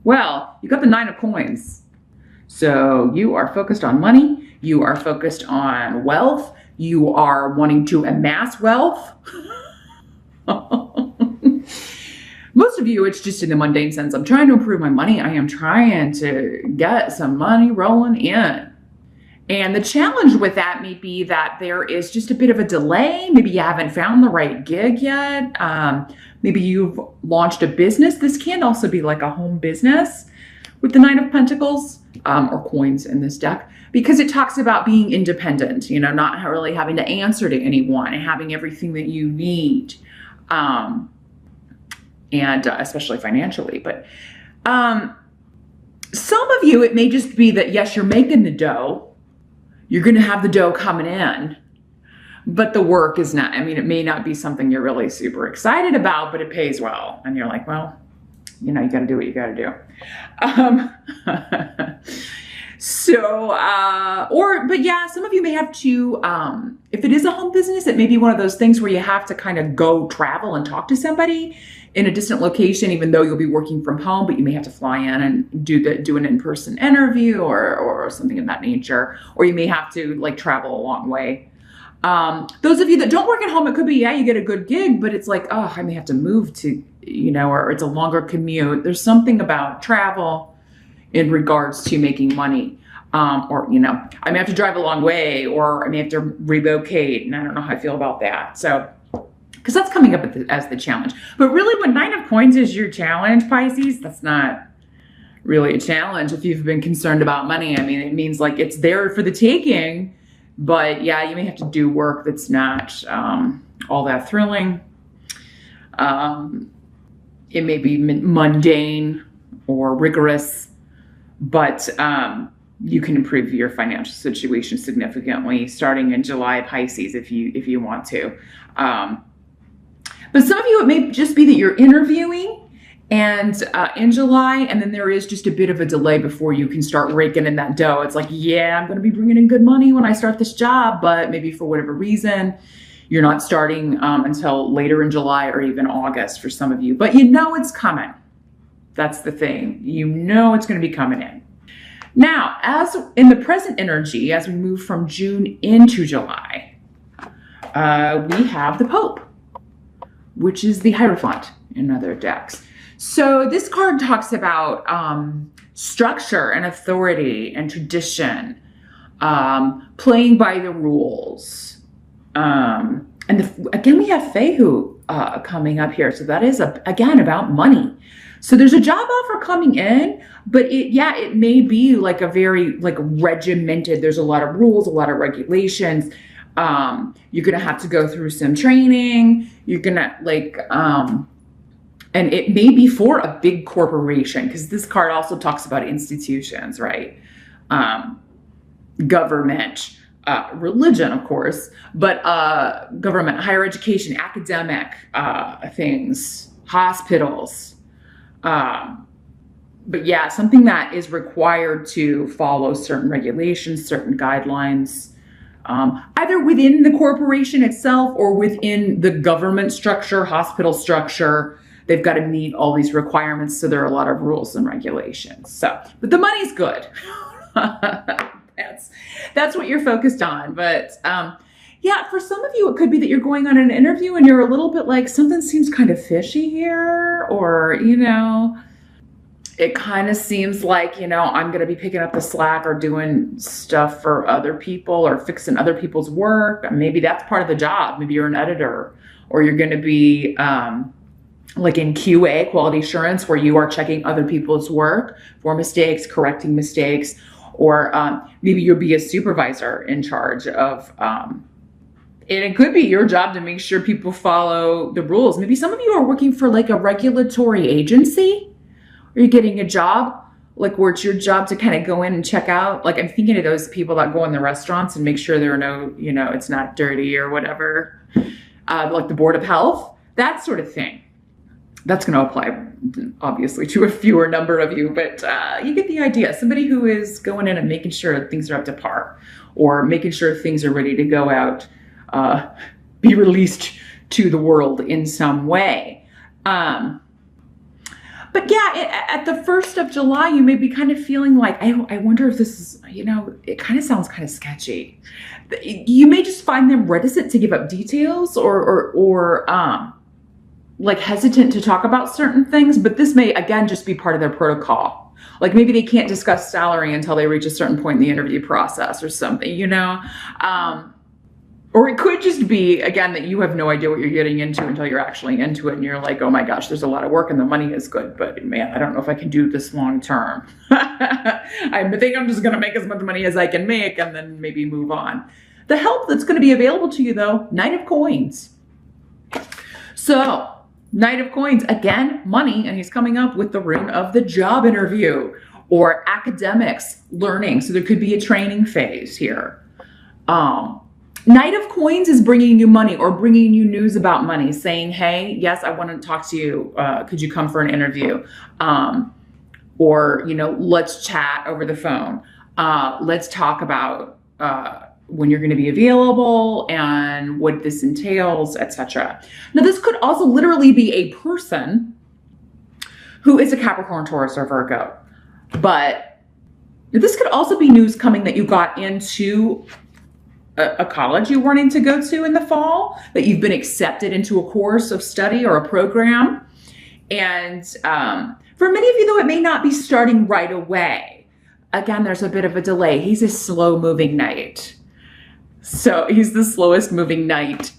Well, you got the 9 of coins. So you are focused on money. You are focused on wealth. You are wanting to amass wealth. Most of you, it's just in the mundane sense. I'm trying to improve my money. I am trying to get some money rolling in. And the challenge with that may be that there is just a bit of a delay. Maybe you haven't found the right gig yet. Maybe you've launched a business. This can also be like a home business with the 9 of Pentacles, or coins in this deck, because it talks about being independent, you know, not really having to answer to anyone and having everything that you need. And especially financially. But some of you, it may just be that, yes, you're making the dough. You're going to have the dough coming in, but the work is not. I mean, it may not be something you're really super excited about, but it pays well. And you're like, well, you know, you got to do what you got to do. But yeah, some of you may have to, if it is a home business, it may be one of those things where you have to kind of go travel and talk to somebody in a distant location, even though you'll be working from home, but you may have to fly in and do an in-person interview or something of that nature, or you may have to like travel a long way. Those of you that don't work at home, it could be, yeah, you get a good gig, but it's like, oh, I may have to move to, you know, or it's a longer commute. There's something about travel in regards to making money. Or, you know, I may have to drive a long way, or I may have to relocate, and I don't know how I feel about that. So, because that's coming up as the challenge. But really, when 9 of coins is your challenge, Pisces, that's not really a challenge if you've been concerned about money. I mean, it means like it's there for the taking, but yeah, you may have to do work that's not all that thrilling. It may be mundane or rigorous, but you can improve your financial situation significantly starting in July, Pisces, if you want to. But some of you, it may just be that you're interviewing and in July, and then there is just a bit of a delay before you can start raking in that dough. It's like, yeah, I'm going to be bringing in good money when I start this job, but maybe for whatever reason, you're not starting until later in July or even August for some of you. But you know it's coming. That's the thing. You know it's going to be coming in. Now, as in the present energy, as we move from June into July, we have the Pope, which is the Hierophant in other decks. So this card talks about structure and authority and tradition, playing by the rules. And again, we have Fehu coming up here. So that is, again, about money. So there's a job offer coming in, but it may be like a very regimented. There's a lot of rules, a lot of regulations. You're going to have to go through some training. You're going to and it may be for a big corporation, because this card also talks about institutions, right? Government, religion, of course, but government, higher education, academic things, hospitals. But yeah, something that is required to follow certain regulations, certain guidelines, either within the corporation itself or within the government structure, hospital structure. They've got to meet all these requirements. So there are a lot of rules and regulations. So, but the money's good. That's what you're focused on. But yeah, for some of you, it could be that you're going on an interview and you're a little bit like, something seems kind of fishy here, or, you know, it kind of seems like, you know, I'm going to be picking up the slack or doing stuff for other people or fixing other people's work. Maybe that's part of the job. Maybe you're an editor, or you're going to be like in QA, quality assurance, where you are checking other people's work for mistakes, correcting mistakes, or maybe you'll be a supervisor in charge of, and it could be your job to make sure people follow the rules. Maybe some of you are working for like a regulatory agency, or you're getting a job like where it's your job to kind of go in and check out. Like I'm thinking of those people that go in the restaurants and make sure there are no, you know, it's not dirty or whatever, like the Board of Health, that sort of thing. That's going to apply, obviously, to a fewer number of you, but you get the idea. Somebody who is going in and making sure things are up to par, or making sure things are ready to go out, be released to the world in some way. But yeah, at the 1st of July, you may be kind of feeling like, I wonder if this is, you know, it kind of sounds kind of sketchy. You may just find them reticent to give up details or like hesitant to talk about certain things, but this may, again, just be part of their protocol. Like maybe they can't discuss salary until they reach a certain point in the interview process or something, you know? Or it could just be, again, that you have no idea what you're getting into until you're actually into it. And you're like, oh my gosh, there's a lot of work and the money is good, but man, I don't know if I can do this long term. I think I'm just going to make as much money as I can make and then maybe move on. The help that's going to be available to you though, Knight of Coins. So Knight of Coins, again, money, and he's coming up with the rune of the job interview or academics, learning. So there could be a training phase here. Knight of Coins is bringing you money or bringing you news about money, saying, hey, yes, I want to talk to you. Could you come for an interview? Or, you know, let's chat over the phone. Let's talk about when you're going to be available and what this entails, etc. Now, this could also literally be a person who is a Capricorn, Taurus, or Virgo. But this could also be news coming that you got into a college you're wanting to go to in the fall, that you've been accepted into a course of study or a program. And for many of you, though, it may not be starting right away. Again, there's a bit of a delay. He's a slow-moving knight. So he's the slowest moving knight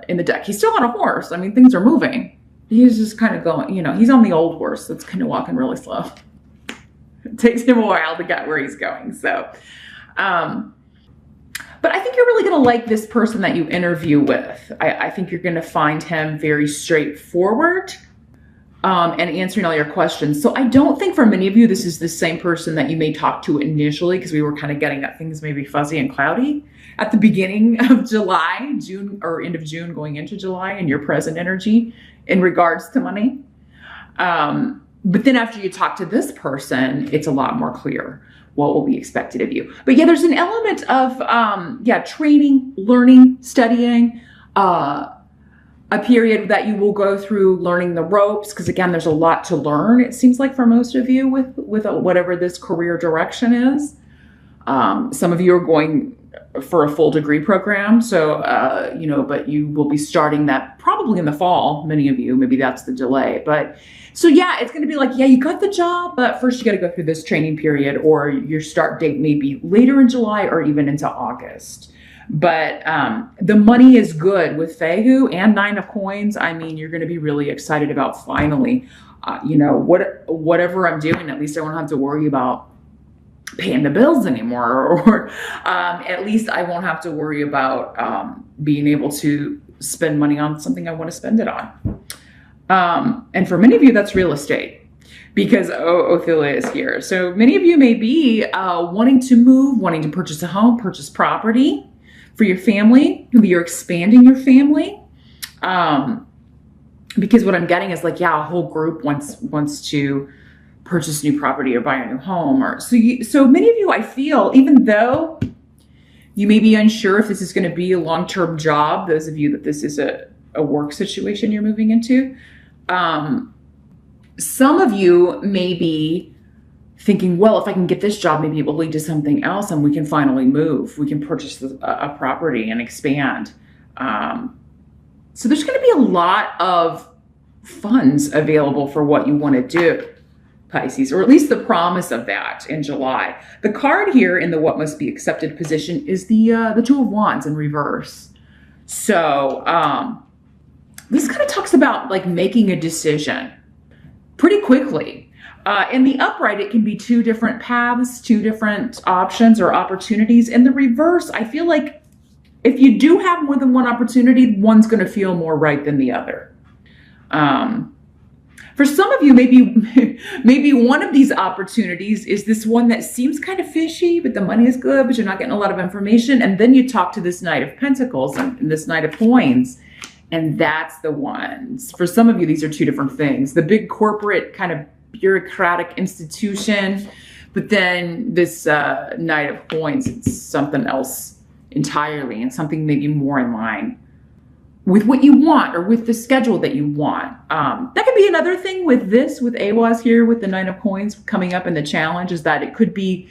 in the deck. He's still on a horse. I mean, things are moving. He's just kind of going, you know, he's on the old horse that's kind of walking really slow. It takes him a while to get where he's going. So, but I think you're really going to like this person that you interview with. I think you're going to find him very straightforward and answering all your questions. So I don't think for many of you, this is the same person that you may talk to initially, because we were kind of getting that things may be fuzzy and cloudy at the beginning of July, June, or end of June going into July, and your present energy in regards to money. But then after you talk to this person, it's a lot more clear what will be expected of you. But yeah, there's an element of, training, learning, studying, a period that you will go through learning the ropes. Because again, there's a lot to learn, it seems like, for most of you with whatever this career direction is. Some of you are going for a full degree program. So, but you will be starting that probably in the fall. Many of you, maybe that's the delay. But so yeah, it's going to be like, yeah, you got the job, but first you got to go through this training period, or your start date may be later in July or even into August. But the money is good with Fehu and Nine of Coins. I mean, you're going to be really excited about finally, whatever I'm doing, at least I won't have to worry about paying the bills anymore, or at least I won't have to worry about being able to spend money on something I want to spend it on. And for many of you, that's real estate, because Othilia is here. So many of you may be wanting to move, wanting to purchase a home, purchase property for your family. Maybe you're expanding your family. Because what I'm getting is like, yeah, a whole group wants to purchase new property or buy a new home. Or so many of you, I feel, even though you may be unsure if this is going to be a long-term job, those of you that this is a work situation you're moving into, some of you may be thinking, well, if I can get this job, maybe it will lead to something else and we can finally move. We can purchase a property and expand. So there's going to be a lot of funds available for what you want to do, Pisces, or at least the promise of that in July. The card here in the what must be accepted position is the Two of Wands in reverse. So this kind of talks about like making a decision pretty quickly. In the upright, it can be two different paths, two different options or opportunities. In the reverse, I feel like if you do have more than one opportunity, one's going to feel more right than the other. For some of you, maybe one of these opportunities is this one that seems kind of fishy, but the money is good, but you're not getting a lot of information. And then you talk to this Knight of Pentacles and this Knight of Coins, and that's the one. For some of you, these are two different things. The big corporate kind of bureaucratic institution, but then this Knight of Coins, it's something else entirely, and something maybe more in line with what you want or with the schedule that you want. That could be another thing with this, with AWAS here, with the Nine of Coins coming up in the challenge, is that it could be,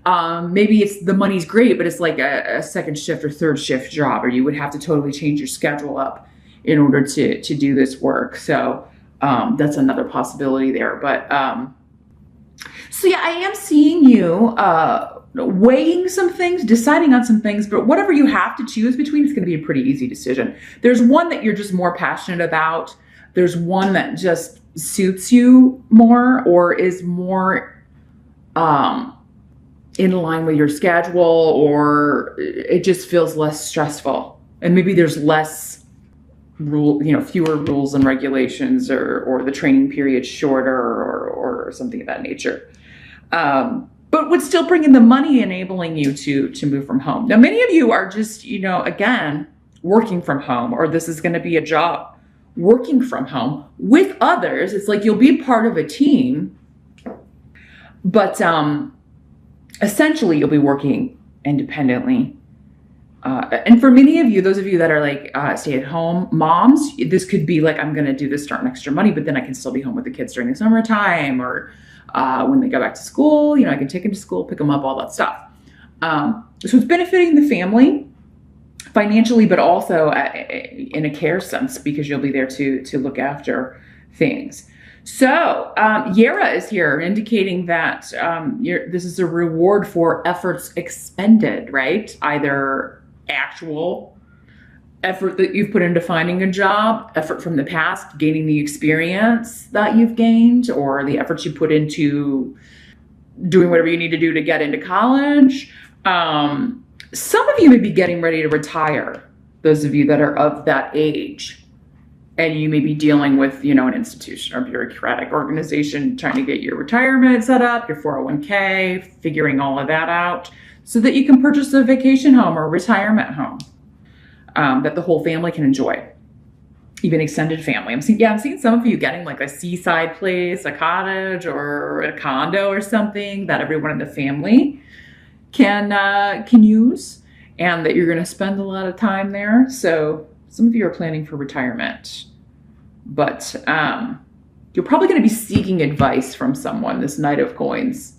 maybe it's the money's great, but it's like a second shift or third shift job, or you would have to totally change your schedule up in order to do this work. So that's another possibility there. But so yeah, I am seeing you weighing some things, deciding on some things, but whatever you have to choose between, it's going to be a pretty easy decision. There's one that you're just more passionate about. There's one that just suits you more or is more in line with your schedule, or it just feels less stressful. And maybe there's less fewer rules and regulations, or the training period shorter, or something of that nature. But would still bring in the money, enabling you to move from home. Now, many of you are just, again, working from home, or this is going to be a job working from home with others. It's like you'll be part of a team, but essentially you'll be working independently. And for many of you, those of you that are like stay-at-home moms, this could be like, I'm going to do this to earn extra money, but then I can still be home with the kids during the summertime, or when they go back to school, I can take them to school, pick them up, all that stuff. So it's benefiting the family financially, but also in a care sense, because you'll be there to look after things. So Yera is here, indicating that this is a reward for efforts expended, right? Either actual effort that you've put into finding a job, effort from the past, gaining the experience that you've gained, or the efforts you put into doing whatever you need to do to get into college. Some of you may be getting ready to retire, those of you that are of that age, and you may be dealing with, an institution or bureaucratic organization trying to get your retirement set up, your 401k, figuring all of that out so that you can purchase a vacation home or a retirement home that the whole family can enjoy, even extended family. I'm seeing some of you getting like a seaside place, a cottage, or a condo or something that everyone in the family can use, and that you're going to spend a lot of time there. So some of you are planning for retirement, but you're probably going to be seeking advice from someone, this Knight of Coins.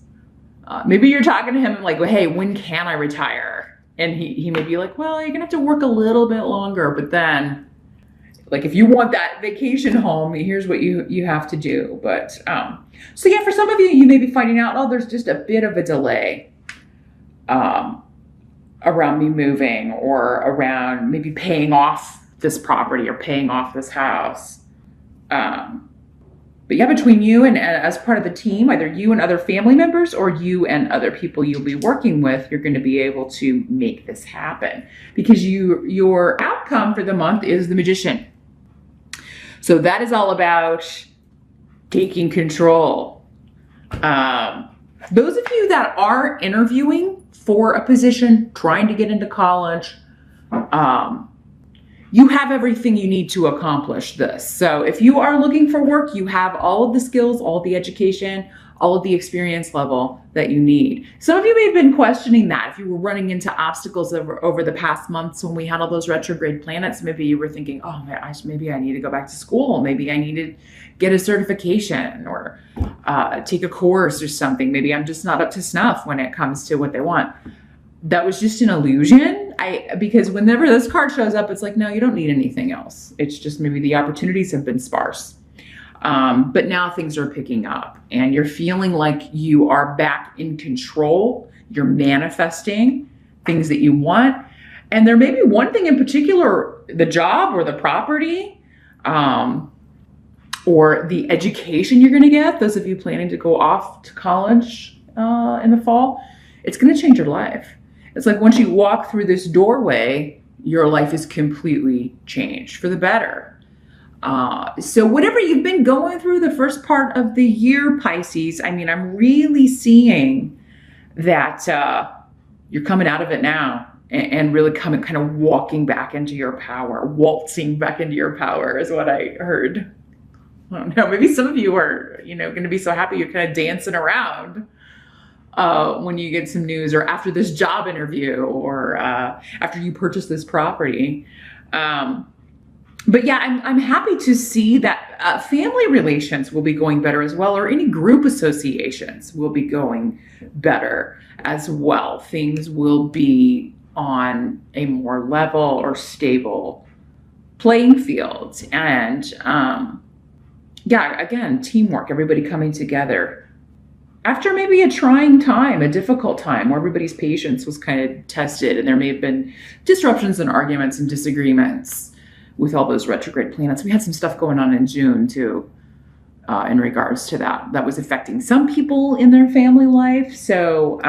Maybe you're talking to him like, well, hey, when can I retire? And he may be like, well, you're going to have to work a little bit longer, but then, like, if you want that vacation home, here's what you have to do. But so yeah, for some of you, you may be finding out, oh, there's just a bit of a delay around me moving, or around maybe paying off this property or paying off this house. But yeah, between you and as part of the team, either you and other family members or you and other people you'll be working with, you're going to be able to make this happen, because your outcome for the month is the Magician. So that is all about taking control. Those of you that are interviewing for a position, trying to get into college, you have everything you need to accomplish this. So if you are looking for work, you have all of the skills, all of the education, all of the experience level that you need. Some of you may have been questioning that. If you were running into obstacles over the past months when we had all those retrograde planets, maybe you were thinking, oh, maybe I need to go back to school. Maybe I need to get a certification, or take a course or something. Maybe I'm just not up to snuff when it comes to what they want. That was just an illusion. Because whenever this card shows up, it's like, no, you don't need anything else. It's just maybe the opportunities have been sparse. But now things are picking up, and you're feeling like you are back in control. You're manifesting things that you want. And there may be one thing in particular, the job or the property, or the education you're going to get. Those of you planning to go off to college in the fall, it's going to change your life. It's like once you walk through this doorway, your life is completely changed for the better. So whatever you've been going through the first part of the year, Pisces, I'm really seeing that you're coming out of it now, and really kind of walking back into your power, waltzing back into your power is what I heard. I don't know, maybe some of you are, going to be so happy you're kind of dancing around when you get some news, or after this job interview, or after you purchase this property. But yeah, I'm happy to see that family relations will be going better as well, or any group associations will be going better as well. Things will be on a more level or stable playing field. And yeah, again, teamwork, everybody coming together. After maybe a trying time, a difficult time where everybody's patience was kind of tested and there may have been disruptions and arguments and disagreements with all those retrograde planets. We had some stuff going on in June too, in regards to that. That was affecting some people in their family life. So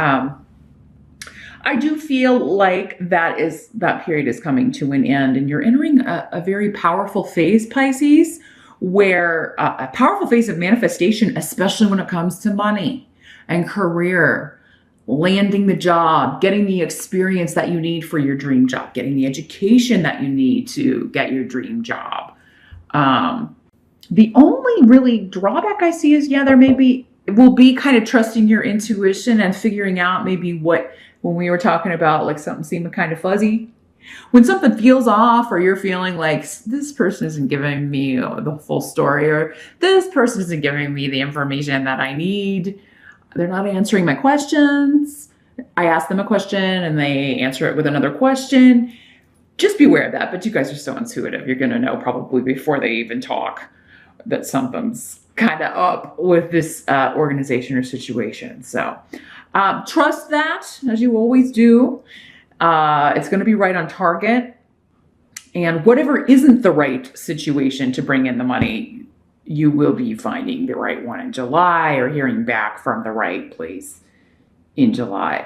I do feel like that period is coming to an end, and you're entering a very powerful phase, Pisces, where a powerful phase of manifestation, especially when it comes to money and career, landing the job, getting the experience that you need for your dream job, getting the education that you need to get your dream job. The only really drawback I see is, yeah, will be kind of trusting your intuition and figuring out maybe when we were talking about like something seeming kind of fuzzy, when something feels off, or you're feeling like this person isn't giving me the full story, or this person isn't giving me the information that I need. They're not answering my questions. I ask them a question and they answer it with another question. Just beware of that. But you guys are so intuitive. You're going to know probably before they even talk that something's kind of up with this organization or situation. So trust that, as you always do. It's going to be right on target. And whatever isn't the right situation to bring in the money, you will be finding the right one in July, or hearing back from the right place in July.